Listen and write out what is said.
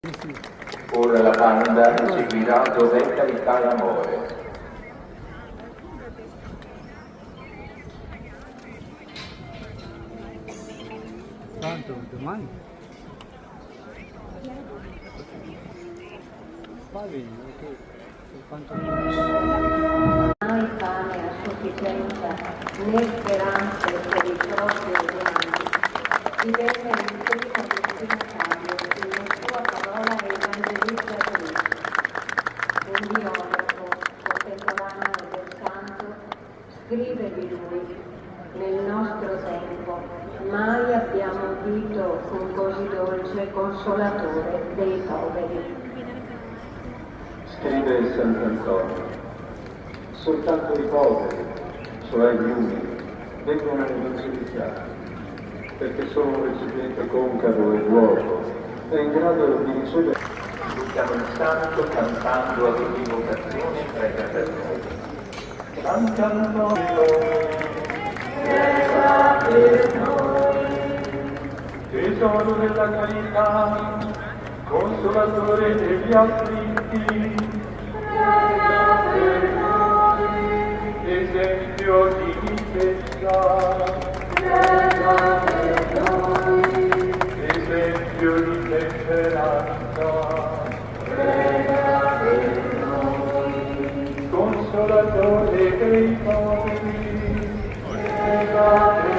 Ora la banda seguirà Dov'è carità e amore. Tanto domani? Va bene, ok. Quanto mai fame a sufficienza né speranze per i propri odianti, divenne il primo destinatario della sua parola evangelizzatrice. Un biografo contemporaneo del santo scrive di lui: nel nostro tempo mai abbiamo udito un così dolce consolatore dei poveri. Scrive Sant'Antonio: soltanto i poveri, cioè gli umili, vengono evangelizzati, perché sono un recipiente concavo e vuoto e in grado di ricevere. Siamo il santo cantando ad ogni vocazione prega per noi. Sant'Antonio, prega per noi. Tesoro della carità, consolatore degli afflitti, prega per noi. Esempio di libertà, prega per noi. Esempio di temperanza, prega per noi. Consolatore dei poveri, prega per noi.